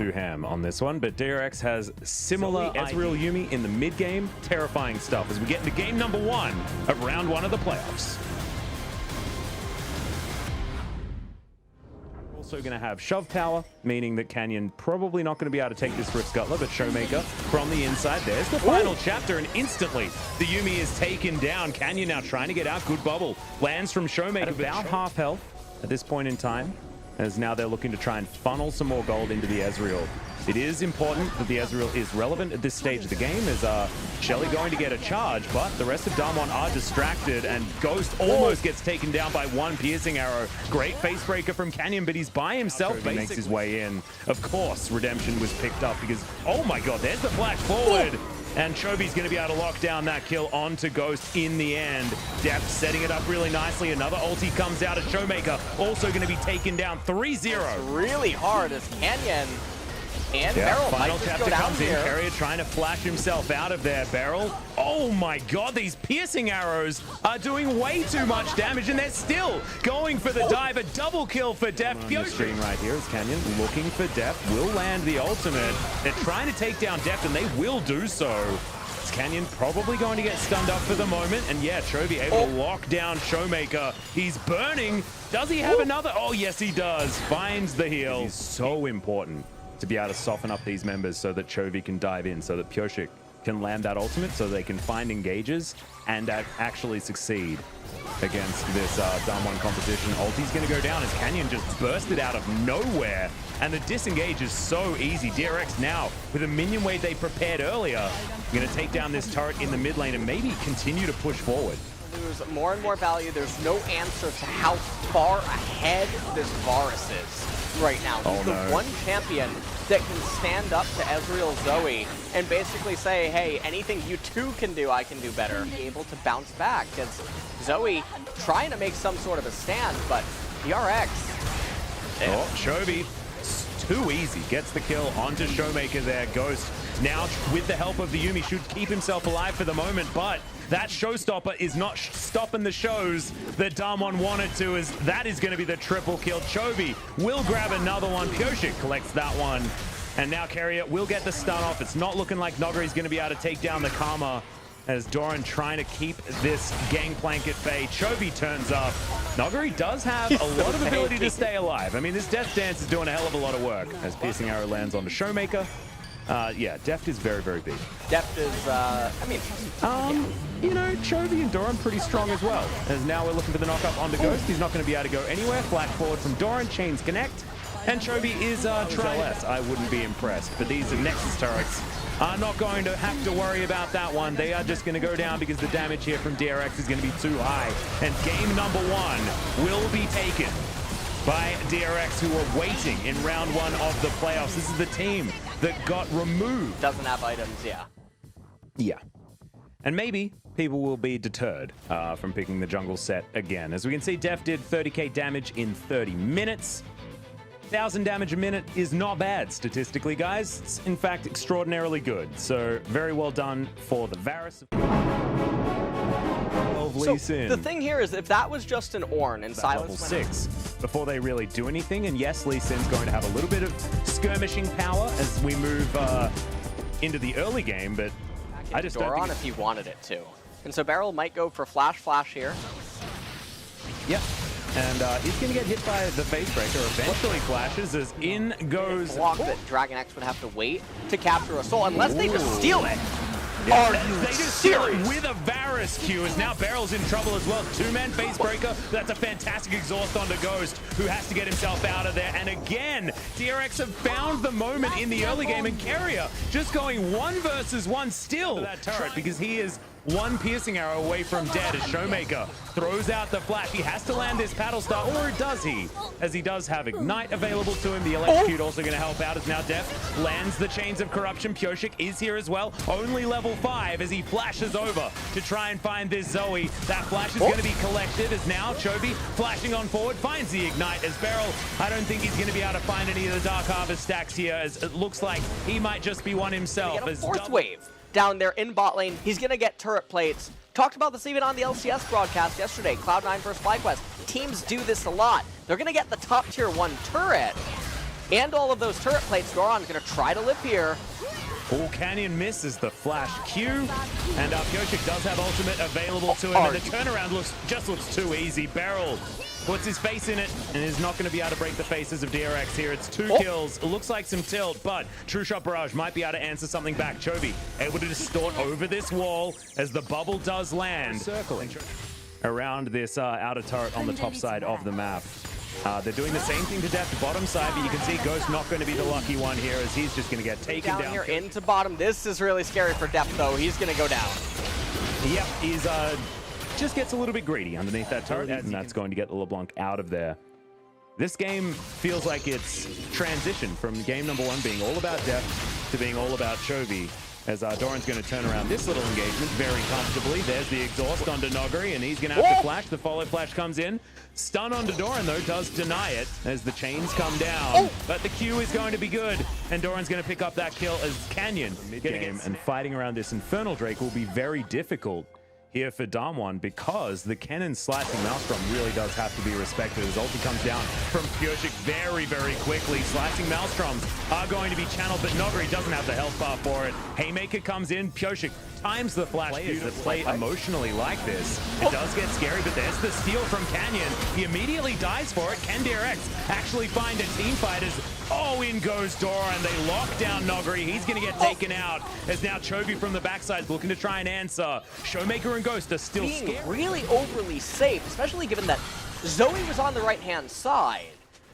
too ham on this one, but DRX has similar Ezreal Yuumi in the mid game. Terrifying stuff as we get into game number 1 of round 1 of the playoffs. Also going to have shove power, meaning that Canyon probably not going to be able to take this Rift Scuttler, but Showmaker from the inside. There's the final chapter, and instantly the Yuumi is taken down. Canyon now trying to get out. Good bubble. Lands from Showmaker. At about half health at this point in time, as now they're looking to try and funnel some more gold into the Ezreal. It is important that the Ezreal is relevant at this stage of the game, as Shelly going to get a charge, but the rest of Damwon are distracted, and Ghost almost gets taken down by one piercing arrow. Great face breaker from Canyon, but he's by himself. He makes his way in. Of course, Redemption was picked up because, oh my god, there's the flash forward. And Chobi's going to be able to lock down that kill onto Ghost in the end. Depth setting it up really nicely. Another ulti comes out as Showmaker, also going to be taken down 3-0. Really hard as Canyon and Beryl final might chapter go down comes here. in. Carrier trying to flash himself out of there. Beryl, oh my god, these piercing arrows are doing way too much damage, and they're still going for the dive. A double kill for Deft. On the screen right here is Canyon looking for Deft. Will land the ultimate. They're trying to take down Deft, and they will do so. Is Canyon probably going to get stunned up for the moment? And yeah, Chovy able to lock down Showmaker. He's burning. Does he have another? Oh yes, he does. Finds the heal. He's so important to be able to soften up these members so that Chovy can dive in, so that Pyosik can land that ultimate, so they can find engages and actually succeed against this Damwon composition. Ulti's going to go down as Canyon just bursted out of nowhere, and the disengage is so easy. DRX now, with a minion wave they prepared earlier, going to take down this turret in the mid lane and maybe continue to push forward. Lose more and more value. There's no answer to how far ahead this Varus is right now. He's the one champion that can stand up to Ezreal Zoe and basically say, hey, anything you two can do, I can do better. Be able to bounce back, because Zoe trying to make some sort of a stand, but DRX. Oh, Chovy, too easy. Gets the kill onto Showmaker there. Ghost now, with the help of the Yuumi, should keep himself alive for the moment, but that showstopper is not stopping the shows that Damwon wanted to, as that is going to be the triple kill. Chovy will grab another one. Pyosik collects that one. And now Carrier will get the stun off. It's not looking like Nogari's going to be able to take down the Karma, as Doran trying to keep this gangplank at bay. Chovy turns up. Nogari does have a lot of ability to stay alive. I mean, this Death Dance is doing a hell of a lot of work as Piercing Arrow lands onto Showmaker. Yeah, Deft is very, very big. Deft is, you know, Chovy and Doran pretty strong as well. As now we're looking for the knock-up onto Ghost. He's not going to be able to go anywhere. Flash forward from Doran, chains connect. And Chovy is trying. I wouldn't be impressed, but these Nexus turrets are not going to have to worry about that one. They are just going to go down because the damage here from DRX is going to be too high. And game number 1 will be taken by DRX, who are waiting in round 1 of the playoffs. This is the team that got removed. Doesn't have items, yeah. Yeah. And maybe people will be deterred from picking the jungle set again. As we can see, Def did 30k damage in 30 minutes. 1,000 damage a minute is not bad statistically, guys. It's in fact extraordinarily good. So very well done for the Varus. So the thing here is, if that was just an Ornn and Silas level 6 before they really do anything, and yes, Lee Sin's going to have a little bit of skirmishing power as we move into the early game, but I just don't think if he wanted it to. And so Beryl might go for flash here. Yep. And he's going to get hit by the face breaker. Eventually flashes as in goes. Block that Dragon X would have to wait to capture a soul unless they just steal it. Yeah, they just steal it with a Varus Q, as now Beryl's in trouble as well. 2-man face breaker. That's a fantastic exhaust onto Ghost, who has to get himself out of there. And again, DRX have found the moment in the early game, and Carrier just going 1 versus 1 still for that turret, because he is 1 piercing arrow away from dead as Showmaker throws out the flash. He has to land this paddle star, or does he? As he does have Ignite available to him. The Electrocute also going to help out, as now Def lands the Chains of Corruption. Pyosik is here as well, only level 5, as he flashes over to try and find this Zoe. That flash is going to be collected, as now Chovy flashing on forward finds the Ignite, as Beryl, I don't think he's going to be able to find any of the Dark Harvest stacks here, as it looks like he might just be one himself. As 4th wave down there in bot lane. He's going to get turret plates. Talked about this even on the LCS broadcast yesterday. Cloud9 versus FlyQuest. Teams do this a lot. They're going to get the top tier 1 turret, and all of those turret plates. Doran's going to try to live here. All Canyon misses the flash Q, and Pyosik does have ultimate available to him, and the turnaround looks too easy. Beryl puts his face in it and is not going to be able to break the faces of DRX here. It's 2 kills. It looks like some tilt, but True Shot Barrage might be able to answer something back. Chovy able to distort over this wall as the bubble does land. Circling around this outer turret on the top side of the map. They're doing the same thing to Deft bottom side, but you can see Ghost not going to be the lucky one here as he's just going to get taken down. Here into bottom. This is really scary for Deft, though. He's going to go down. Yep, he's just gets a little bit greedy underneath that turret, and that's going to get the LeBlanc out of there. This game feels like it's transitioned from game number 1 being all about Deft to being all about Chovy, as Doran's going to turn around this little engagement very comfortably. There's the exhaust onto Noguri, and he's going to have to flash. The follow flash comes in. Stun onto Doran, though, does deny it as the chains come down. But the Q is going to be good, and Doran's going to pick up that kill as Canyon mid-game. And fighting around this Infernal Drake will be very difficult here for Damwon, because the Cannon slicing Maelstrom really does have to be respected as ulti comes down from Pyosik very, very quickly. Slicing Maelstroms are going to be channeled, but Noguri doesn't have the health bar for it. Haymaker comes in, Pyosik times the flash. Players that play emotionally like this, it does get scary, but there's the steal from Canyon. He immediately dies for it. Can DRX actually find a team fight as, in goes Dora, and they lock down Noguri. He's going to get taken out as now Chovy from the backside looking to try and answer. Showmaker and Ghost are still being really overly safe, especially given that Zoe was on the right-hand side.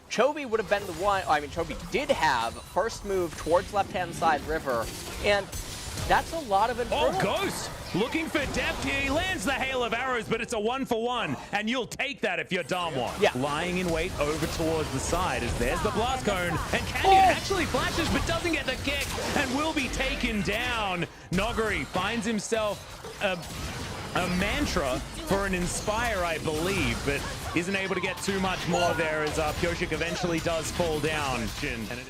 Chovy would have been the one, Chovy did have first move towards left-hand side river, and that's a lot of Inferno. Ghost looking for depth here. He lands the hail of arrows, but it's a 1-for-1, and you'll take that if you're Damwon. Yeah. Lying in wait over towards the side as there's the blast cone, and Canyon actually flashes but doesn't get the kick and will be taken down. Noguri finds himself a mantra for an Inspire, I believe, but isn't able to get too much more there as Pyosik eventually does fall down.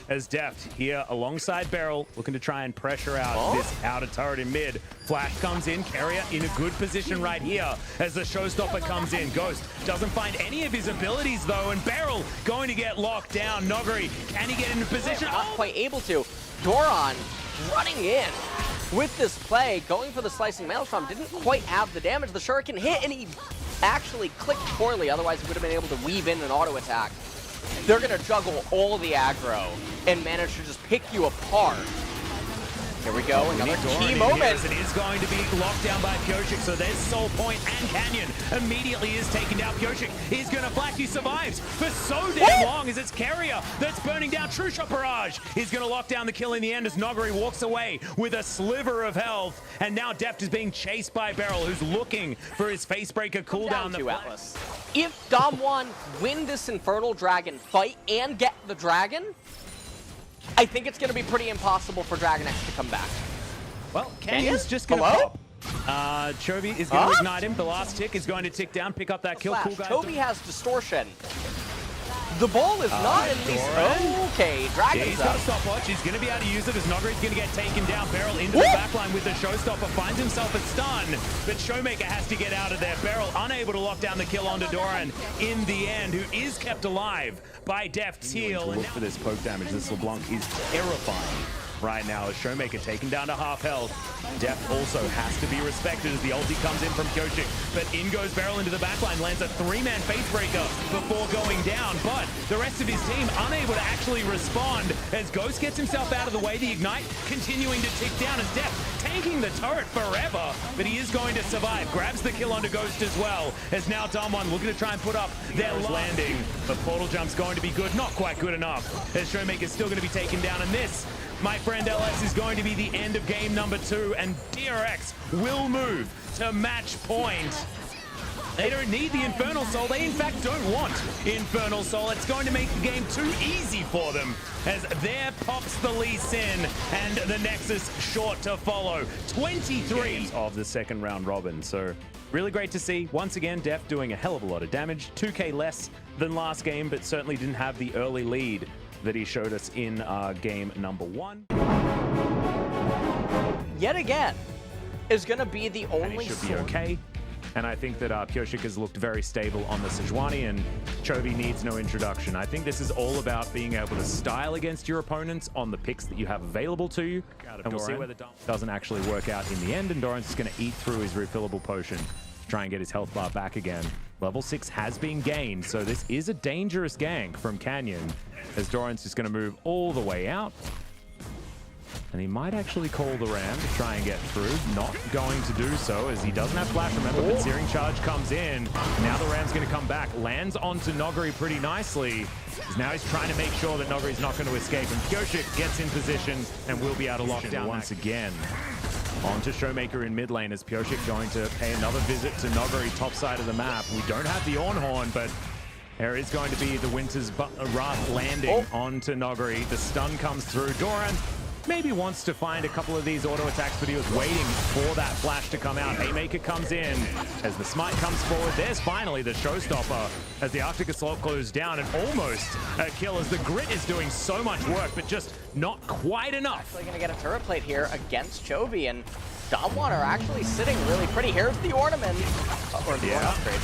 As Deft here alongside Beryl, looking to try and pressure out this outer turret in mid. Flash comes in, Carrier in a good position right here as the Showstopper comes in. Ghost doesn't find any of his abilities though, and Beryl going to get locked down. Noguri, can he get into position? Not quite able to. Doran running in with this play, going for the slicing Maelstrom, didn't quite have the damage. The Shuriken hit, and he actually clicked poorly, otherwise he would have been able to weave in an auto attack. They're going to juggle all the aggro and manage to just pick you apart. Here we go, another key moment. It is going to be locked down by Pyosik, so there's Soul Point, and Canyon immediately is taken down. Pyosik is going to flash. He survives for so damn long as it's Carrier that's burning down. True Shot Barrage is going to lock down the kill in the end as Noguri walks away with a sliver of health, and now Deft is being chased by Beryl, who's looking for his Facebreaker cooldown. Atlas. If Damwon win this Infernal Dragon fight and get the dragon, I think it's going to be pretty impossible for Dragon X to come back. Well, Canyon's just going to pop. Chovy is going to ignite him. The last tick is going to tick down, pick up that kill. Cool guy. Chovy has distortion. The ball is not in these. Okay, Dragon's he's got a stopwatch. He's going to be able to use it as Noguri's going to get taken down. Beryl into the backline with the Showstopper, finds himself a stun, but Showmaker has to get out of there. Beryl unable to lock down the kill onto Doran in the end, who is kept alive by Deft's heal. And look for this poke damage. This LeBlanc is terrifying right now as Showmaker taken down to half health. Deft also has to be respected as the ulti comes in from Pyosik, but in goes Beryl into the backline, lands a 3-man Facebreaker before going down, but the rest of his team unable to actually respond as Ghost gets himself out of the way. The Ignite continuing to tick down as Deft tanking the turret forever, but he is going to survive. Grabs the kill onto Ghost as well, as now Damwon looking to try and put up their landing. The portal jump's going to be good, not quite good enough, as Showmaker's still going to be taken down, and this, my friend LS, is going to be the end of game number 2, and DRX will move to match point. They don't need the Infernal Soul. They, in fact, don't want Infernal Soul. It's going to make the game too easy for them, as there pops the Lee Sin, and the Nexus short to follow. 23 of the second round robin. So really great to see. Once again, Deft doing a hell of a lot of damage. 2k less than last game, but certainly didn't have the early lead that he showed us in game number 1. Yet again is going to be the only should be okay. And I think that Pyosik has looked very stable on the Sejuani, and Chovy needs no introduction. I think this is all about being able to style against your opponents on the picks that you have available to you. And we'll see whether doesn't actually work out in the end, and Doran's just going to eat through his refillable potion to try and get his health bar back again. Level 6 has been gained, so this is a dangerous gank from Canyon, as Doran's just going to move all the way out. And he might actually call the Ram to try and get through. Not going to do so, as he doesn't have flash. Remember, but Searing Charge comes in. Now the Ram's going to come back. Lands onto Noguri pretty nicely. Now he's trying to make sure that Noguri's not going to escape. And Pyosik gets in position and will be able to lock down once again. On to Showmaker in mid lane, as Pyosik going to pay another visit to Noguri, top side of the map. We don't have the Ornhorn, but there is going to be the Winter's Wrath landing onto Noguri. The stun comes through. Doran maybe wants to find a couple of these auto attacks, but he was waiting for that flash to come out. Haymaker comes in as the smite comes forward. There's finally the showstopper as the Arctic Assault goes down, and almost a kill as the Grit is doing so much work, but just not quite enough. Actually gonna get a turret plate here against Chovy, and Damwon are actually sitting really pretty. Here's the ornament, or the upgrade.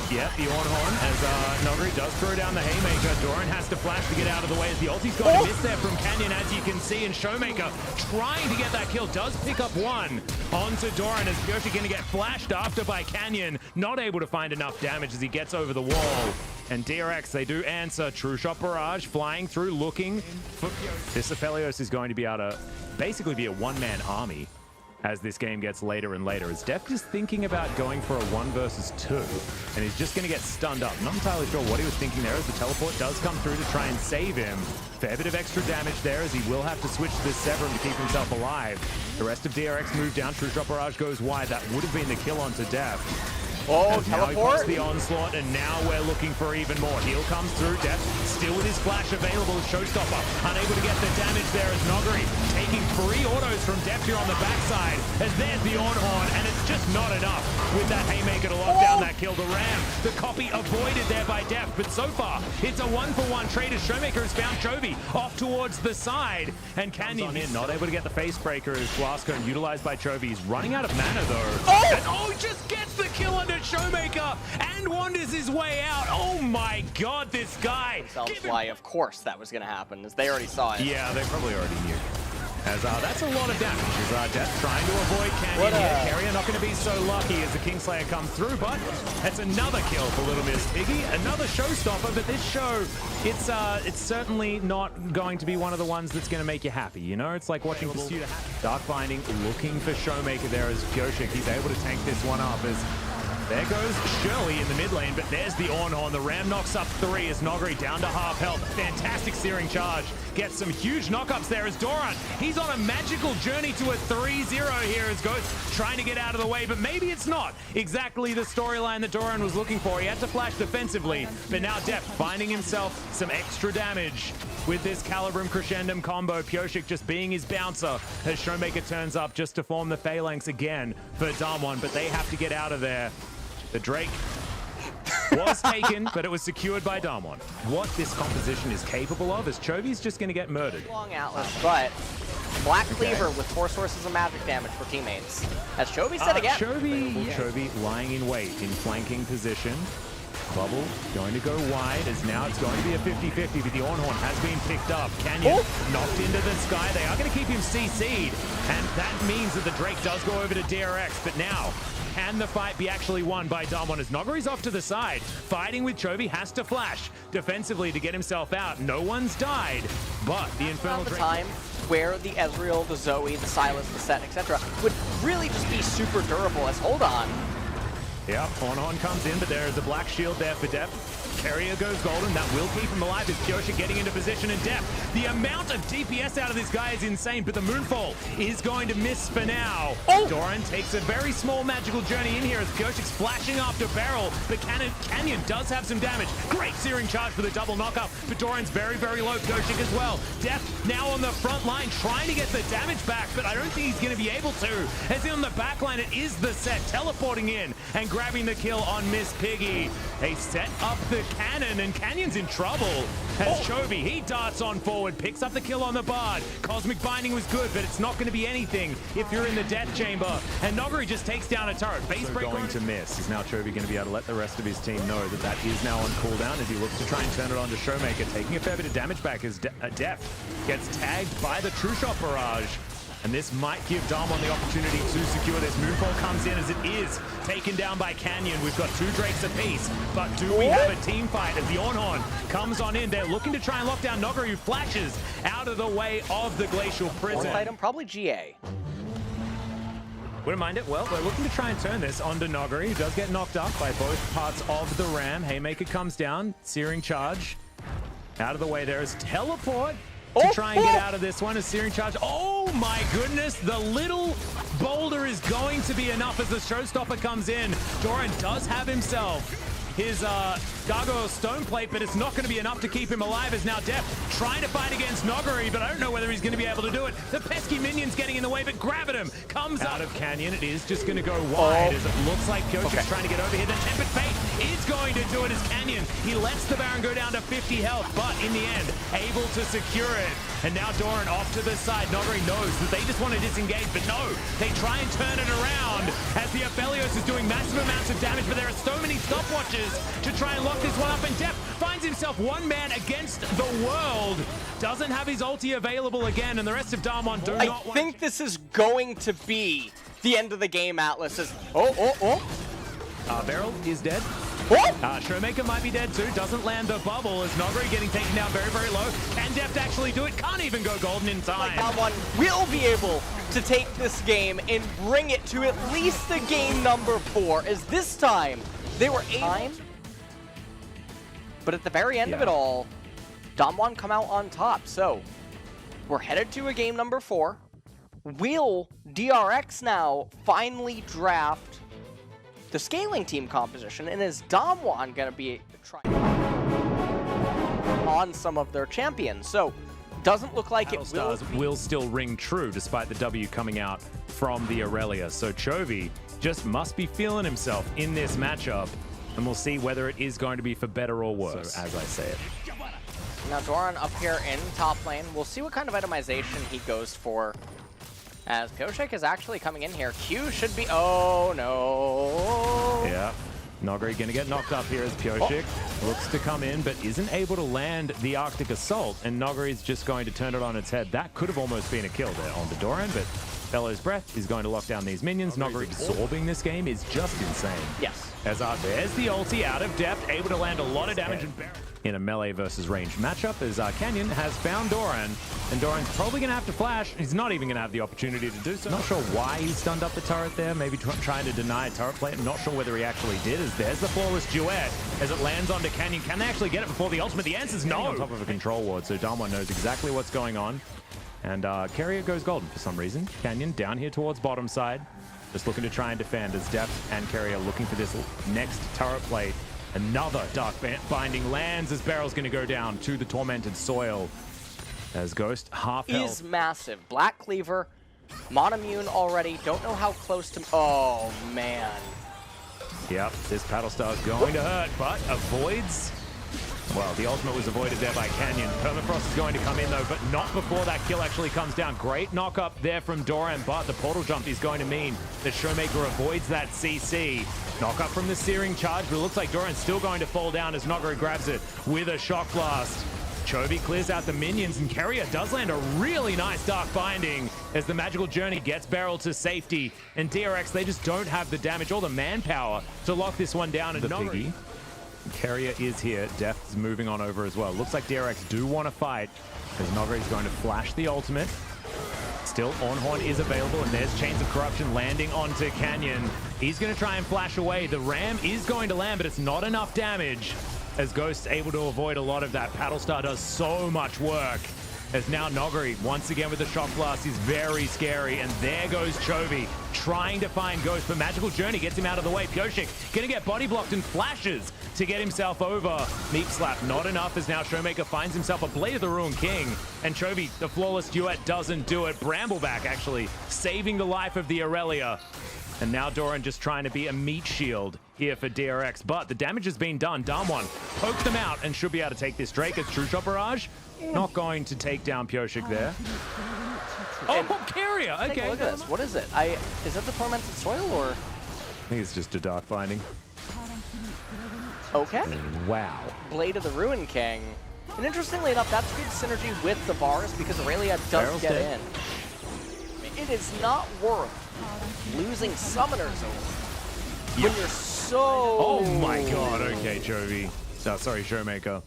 Yeah, the Ornhorn as Noguri does throw down the Haymaker. Doran has to flash to get out of the way as the ulti's going to miss there from Canyon, as you can see, and Showmaker trying to get that kill, does pick up one onto Doran, as Pyosik going to get flashed after by Canyon, not able to find enough damage as he gets over the wall. And DRX, they do answer. True Shot Barrage flying through, looking for this. Aphelios is going to be able to basically be a one-man army as this game gets later and later. As Def is thinking about going for a 1 versus 2, and he's just going to get stunned up. Not entirely sure what he was thinking there, as the teleport does come through to try and save him. Fair bit of extra damage there, as he will have to switch to this Severum to keep himself alive. The rest of DRX move down. True Shot Barrage goes wide. That would have been the kill onto Def. Oh, now teleport! He the onslaught, and now we're looking for even more. Heal comes through. Def still with his flash available. Showstopper unable to get the damage there, as Noguri taking 3 autos from Def here on the backside. As there's the Ornhorn, and it's just not enough with that Haymaker to lock down that kill. The Ram, the copy avoided there by Def, but so far it's a 1-for-1 trade as Showmaker has found Chovy off towards the side, and Canyon in, not able to get the face breaker as Blast Cone utilized by Chovy. He's running out of mana though. And just gets the kill under Showmaker and wanders his way out. Oh my god, this guy. Why, of course that was going to happen, as they already saw it. Yeah, they probably already knew. As that's a lot of damage. As Def trying to avoid Canyon here. Carrier not going to be so lucky as the Kingslayer comes through, but that's another kill for Little Miss Piggy. Another showstopper, but this show, it's certainly not going to be one of the ones that's going to make you happy, you know? It's like watching Pursuit of Happiness. Dark Binding looking for Showmaker there as Pyosik. He's able to tank this one up as there goes Shirley in the mid lane, but there's the Ornhorn. The Ram knocks up 3 as Noguri down to half health. Fantastic Searing Charge. Gets some huge knockups there as Doran. He's on a magical journey to a 3-0 here as Ghost trying to get out of the way, but maybe it's not exactly the storyline that Doran was looking for. He had to flash defensively, but now Def finding himself some extra damage with this Calibrum Crescendum combo. Pyosik just being his bouncer as Showmaker turns up just to form the Phalanx again for Damwon, but they have to get out of there. The Drake was taken, but it was secured by Damwon. What this composition is capable of is Chovy's just going to get murdered. Long Atlas, but Black Cleaver with 4 sources of magic damage for teammates. As Chovy said again. Chovy lying in wait in flanking position. Bubble going to go wide, as now it's going to be a 50-50, but the Ornhorn has been picked up. Canyon knocked into the sky. They are going to keep him CC'd, and that means that the Drake does go over to DRX, but now can the fight be actually won by Damwon as Noguri's off to the side, fighting with Chovy, has to flash defensively to get himself out. No one's died, but the Infernal Drake... time where the Ezreal, the Zoe, the Sylas, the Set, etc. would really just be super durable as hold on. Yep, Ornhorn comes in, but there is a black shield there for Def. Carrier goes golden. That will keep him alive as Pyosik getting into position, and Def. The amount of DPS out of this guy is insane, but the Moonfall is going to miss for now. Doran takes a very small magical journey in here as Pyosik's flashing after Beryl, but Canyon does have some damage. Great Searing Charge for the double knockup, but Doran's very, very low. Pyosik as well. Def now on the front line trying to get the damage back, but I don't think he's going to be able to. As in on the back line, it is the Set teleporting in and grabbing the kill on Miss Piggy. They set up the cannon, and Canyon's in trouble. As Chovy, he darts on forward, picks up the kill on the Bard. Cosmic Binding was good, but it's not going to be anything if you're in the Death Chamber. And Noguri just takes down a turret. Base break going to miss. Is now Chovy going to be able to let the rest of his team know that that is now on cooldown as he looks to try and turn it on to Showmaker, taking a fair bit of damage back as Def gets tagged by the True Shot barrage. And this might give Damwon the opportunity to secure this. Moonfall comes in as it is taken down by Canyon. We've got 2 Drakes apiece, but do we have a team fight as the Ornhorn comes on in? They're looking to try and lock down Noguri, who flashes out of the way of the Glacial Prison. One item, probably GA. Wouldn't mind it. Well, we're looking to try and turn this onto Noguri, who does get knocked up by both parts of the Ram. Haymaker comes down, Searing Charge. Out of the way there is Teleport to try and get out of this one. A Searing Charge. Oh my goodness, the little boulder is going to be enough as the Showstopper comes in. Doran does have himself his Gargoyle Stone Plate, but it's not going to be enough to keep him alive as now Def trying to fight against Noguri, but I don't know whether he's going to be able to do it. The pesky minion's getting in the way, but Gravitum comes out of Canyon. It is just going to go wide as it looks like Kyoshik's trying to get over here. The Tempered Fate is going to do it as Canyon. He lets the Baron go down to 50 health, but in the end, able to secure it. And now Doran off to the side. Noguri knows that they just want to disengage, but no, they try and turn it around as the Aphelios is doing massive amounts of damage, but there are so many stopwatches to try and lock this one up, and Def finds himself one man against the world. Doesn't have his ulti available again, and the rest of Damwon do not want. I think this is going to be the end of the game, Atlas. Beryl is dead. Showmaker might be dead too. Doesn't land the bubble as Noguri getting taken down very, very low. Can Deft actually do it? Can't even go golden in time. Damwon will be able to take this game and bring it to at least the game number 4, as this time they were able. But at the very end of it all, Damwon come out on top. So we're headed to a game number 4. Will DRX now finally draft the scaling team composition, and is Damwon going to be trying on some of their champions? So doesn't look like it will still ring true despite the W coming out from the Aurelia. So Chovy just must be feeling himself in this matchup, and we'll see whether it is going to be for better or worse, so, as I say it. Now Doran up here in top lane. We'll see what kind of itemization he goes for, as Pioshik is actually coming in here. Q should be... Oh, no. Yeah. Noguri going to get knocked up here as Pioshik looks to come in, but isn't able to land the Arctic Assault, and Noguri's just going to turn it on its head. That could have almost been a kill there on the Doran, but Bellow's Breath is going to lock down these minions. Noguri absorbing this game is just insane. Yes. As there's the ulti out of depth, able to land a lot of damage in a melee versus ranged matchup, as Canyon has found Doran, and Doran's probably going to have to flash. He's not even going to have the opportunity to do so. Not sure why he stunned up the turret there, maybe trying to deny a turret plate. I'm not sure whether he actually did, as there's the flawless duet as it lands onto Canyon. Can they actually get it before the ultimate? The answer's no. On top of a control ward, so Damwon knows exactly what's going on. And Carrier goes golden for some reason. Canyon down here towards bottom side, just looking to try and defend as Depth and Carrier looking for this next turret plate. Another Dark Binding lands as Barrel's going to go down to the Tormented Soil. As Ghost half health. He's massive. Black Cleaver, Monomune already. Don't know how close to... Oh, man. Yep, this Battlestar is going to hurt, but avoids... Well, the ultimate was avoided there by Canyon. Permafrost is going to come in, though, but not before that kill actually comes down. Great knock up there from Doran, but the portal jump is going to mean that Showmaker avoids that CC. Knock up from the Searing Charge, but it looks like Doran's still going to fall down as Noguri grabs it with a Shock Blast. Chovy clears out the minions, and Carrier does land a really nice Dark Binding as the Magical Journey gets Beryl to safety. And DRX, they just don't have the damage or the manpower to lock this one down. And Noguri... Carrier is here. Death is moving on over as well. Looks like DRX do want to fight, as Noguri is going to flash the ultimate. Still, Ornhorn is available, and there's Chains of Corruption landing onto Canyon. He's going to try and flash away. The Ram is going to land, but it's not enough damage, as Ghost's able to avoid a lot of that. Battlestar does so much work, as now Noguri, once again with the Shock Blast, is very scary. And there goes Chovy, trying to find Ghost, but Magical Journey gets him out of the way. Pioshik gonna get body blocked and flashes to get himself over. Meep Slap, not enough, as now Showmaker finds himself a Blade of the Ruined King. And Chovy, the flawless duet, doesn't do it. Brambleback actually saving the life of the Aurelia. And now Doran just trying to be a meat shield here for DRX. But the damage has been done. Damwon poked them out and should be able to take this Drake. As True Shot Barrage not going to take down Pyosik there. Oh, Carrier! Okay. Take a look at this. What is it? Is that the Tormented Soil or? I think it's just a Dark Binding. Okay. Wow. Blade of the Ruin King. And interestingly enough, that's good synergy with the Varus because Aurelia does Barrel's get dead. in. It is not worth losing summoners over when you're so... Oh my god, okay, Chovy. Sorry, Showmaker.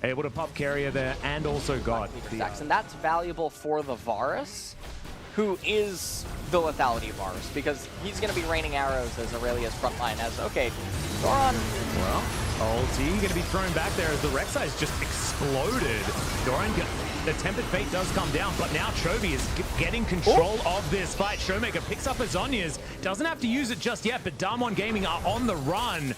Able to pop Carrier there and also got the... And that's valuable for the Varus, who is the lethality Varus, because he's going to be raining arrows as Aurelia's frontline as, okay, Doran. Well, ulti going to be thrown back there as the Rek'Sai's just exploded. Doran, the Tempered Fate does come down, but now Chovy is getting control of this fight. Showmaker picks up a Zhonya's, doesn't have to use it just yet, but Damwon Gaming are on the run.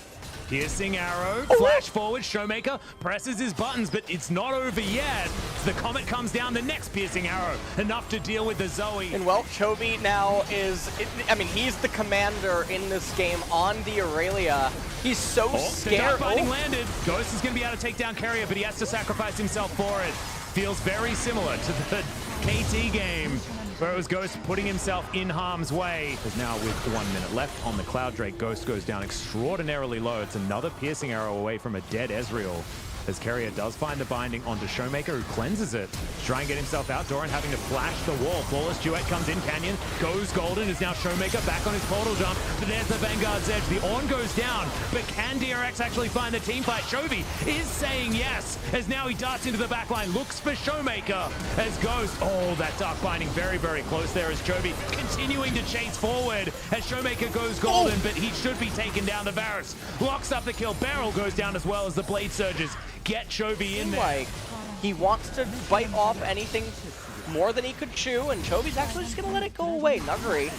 Piercing arrow, flash forward, Showmaker presses his buttons, but it's not over yet. The Comet comes down, the next piercing arrow, enough to deal with the Zoe. And well, Chovy now is, I mean, he's the commander in this game on the Aurelia. He's so scared. The Dark Binding landed. Ghost is going to be able to take down Carrier, but he has to sacrifice himself for it. Feels very similar to the KT game, where it was Ghost putting himself in harm's way. Because now with 1 minute left on the Cloud Drake, Ghost goes down extraordinarily low. It's another piercing arrow away from a dead Ezreal. As Carrier does find the binding onto Showmaker, who cleanses it to try and get himself out. Doran having to flash the wall. Flawless Duet comes in. Canyon goes golden. Is now Showmaker back on his portal jump. But there's the Vanguard's Edge. The Ornn goes down. But can DRX actually find the team fight? Chovy is saying yes. As now he darts into the backline. Looks for Showmaker. As Ghost. Oh, that Dark Binding very, very close there. As Chovy continuing to chase forward. As Showmaker goes golden. But he should be taken down. The Varus locks up the kill. Beryl goes down as well as the Blade Surges get Chovy in there. Like, he wants to bite off anything more than he could chew, and Chovy's actually just gonna let it go away. Nuggery.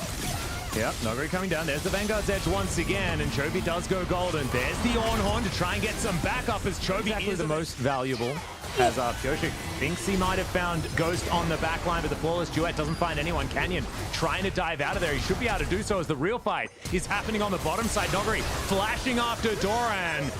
Yep, Nuggery coming down. There's the Vanguard's Edge once again, and Chovy does go golden. There's the Ornn Horn to try and get some backup as Chovy is the most valuable. As Pyosik thinks he might have found Ghost on the back line, but the Flawless Duet doesn't find anyone. Canyon trying to dive out of there. He should be able to do so as the real fight is happening on the bottom side. Nuggery flashing after Doran.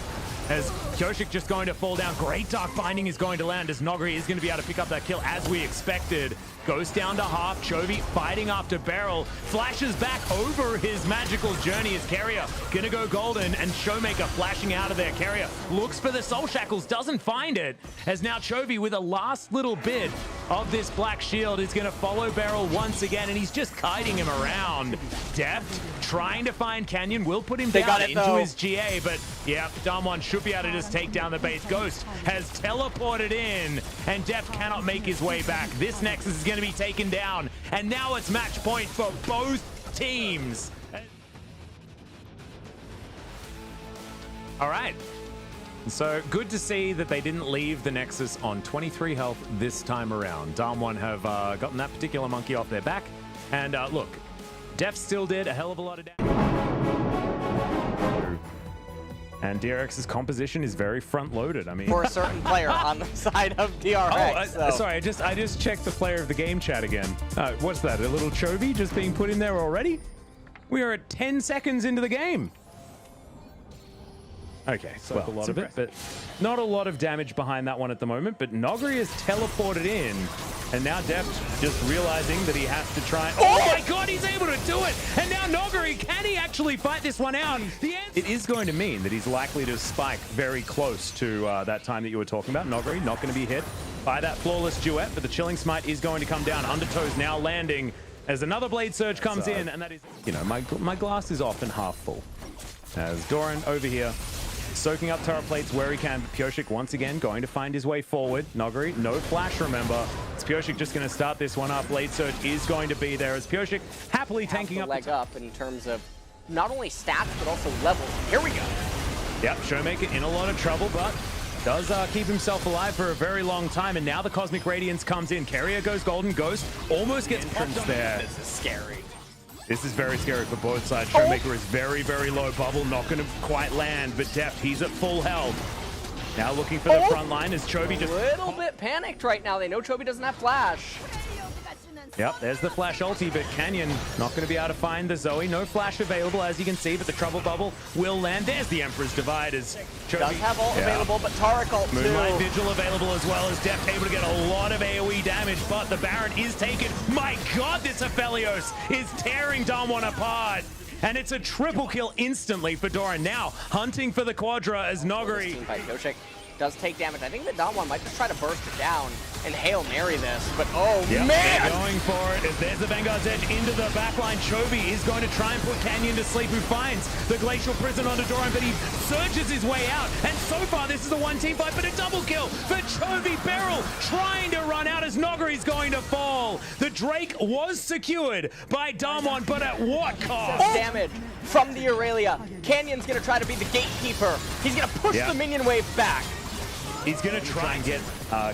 As Pyosik just going to fall down. Great Dark Binding is going to land as Nuggery is going to be able to pick up that kill as we expected. Goes down to half. Chovy fighting after Beryl. Flashes back over his magical journey as Carrier going to go golden and Showmaker flashing out of there. Carrier looks for the Soul Shackles, doesn't find it. As now Chovy with a last little bit of this Black Shield is going to follow Beryl once again and he's just kiting him around. Deft trying to find Canyon, will put him down into his GA, but yeah, Damwon should be able to just take down the base. Ghost has teleported in and Deft cannot make his way back. This Nexus is going to be taken down and now it's match point for both teams. All right. So good to see that they didn't leave the Nexus on 23 health this time around. Damwon have gotten that particular monkey off their back. And look, Def still did a hell of a lot of damage. And DRX's composition is very front-loaded. I mean, for a certain player on the side of DRX. Oh, sorry, I just checked the player of the game chat again. What's that? A little Chovy just being put in there already? We are at 10 seconds into the game. Okay, so a lot of it, but not a lot of damage behind that one at the moment. But Nuggery is teleported in, and now Deft just realizing that he has to try. Oh my God, he's able to do it! And now Nuggery, can he actually fight this one out? It is going to mean that he's likely to spike very close to that time that you were talking about. Nuggery not going to be hit by that Flawless Duet, but the Chilling Smite is going to come down. Undertow's now landing as another Blade Surge comes in, and that is, you know, my glass is often half full. As Doran over here, soaking up turret plates where he can. Pyosik once again going to find his way forward. Nuggery, no flash, remember. It's Pyosik just going to start this one up. Blade Surge is going to be there as Pyosik happily tanking up. Leg up in terms of not only stats, but also levels. Here we go. Yep, Showmaker in a lot of trouble, but does keep himself alive for a very long time. And now the Cosmic Radiance comes in. Carrier goes golden. Ghost almost gets popped there. This is scary. This is very scary for both sides. Showmaker is very, very low. Bubble not going to quite land, but Deft, he's at full health. Now looking for the front line as Chovy just... A little bit panicked right now. They know Chovy doesn't have flash. Yep, there's the flash ulti, but Canyon not going to be able to find the Zoe. No flash available, as you can see, but the trouble bubble will land. There's the Emperor's Divide as Chovy Does have ult available, but Taric ult too. Moonlight Vigil available as well, as Deft able to get a lot of AoE damage, but the Baron is taken. My god, this Aphelios is tearing Damwon apart. And it's a triple kill instantly for Doran. Now hunting for the Quadra as Noguri. Yoshik does take damage. I think that Damwon might just try to burst it down and Hail Mary this, but oh man! They're going for it. As there's the Vanguard's Edge into the backline. Chovy is going to try and put Canyon to sleep, who finds the Glacial Prison onto Doran, but he surges his way out. And so far, this is a one-team fight, but a double kill for Chovy. Beryl trying to run out as Noguri's going to fall. The Drake was secured by Damwon, but at what cost? Damage from the Aurelia. Canyon's going to try to be the gatekeeper. He's going to push the minion wave back. He's going to try and get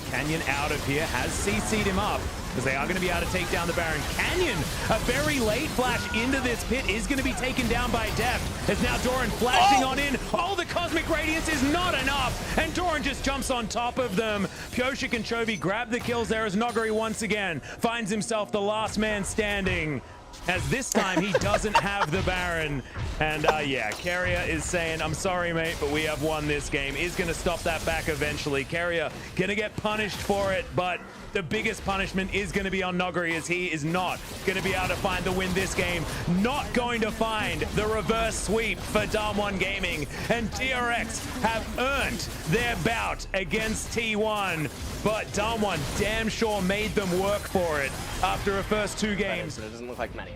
Canyon out of here. Has CC'd him up, because they are going to be able to take down the Baron. Canyon, a very late flash into this pit, is going to be taken down by Deft. As now Doran flashing on in. Oh, the Cosmic Radiance is not enough. And Doran just jumps on top of them. Pyoshik and Chovy grab the kills there as Noguri once again finds himself the last man standing. As this time he doesn't have the Baron. And yeah, Carrier is saying, I'm sorry, mate, but we have won this game. Is going to stop that back eventually. Carrier going to get punished for it, but the biggest punishment is going to be on Noguri, as he is not going to be able to find the win this game. Not going to find the reverse sweep for Damwon Gaming. And DRX have earned their bout against T1. But Damwon damn sure made them work for it after a first two games. It doesn't look like many,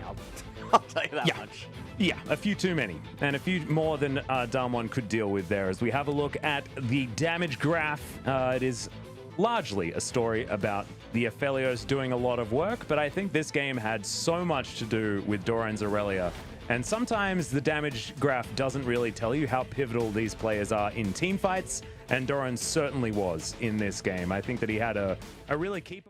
I'll tell you that much. Yeah, a few too many, and a few more than Damwon could deal with there. As we have a look at the damage graph, it is largely a story about the Aphelios doing a lot of work, but I think this game had so much to do with Doran's Aurelia. And sometimes the damage graph doesn't really tell you how pivotal these players are in team fights, and Doran certainly was in this game. I think that he had a really key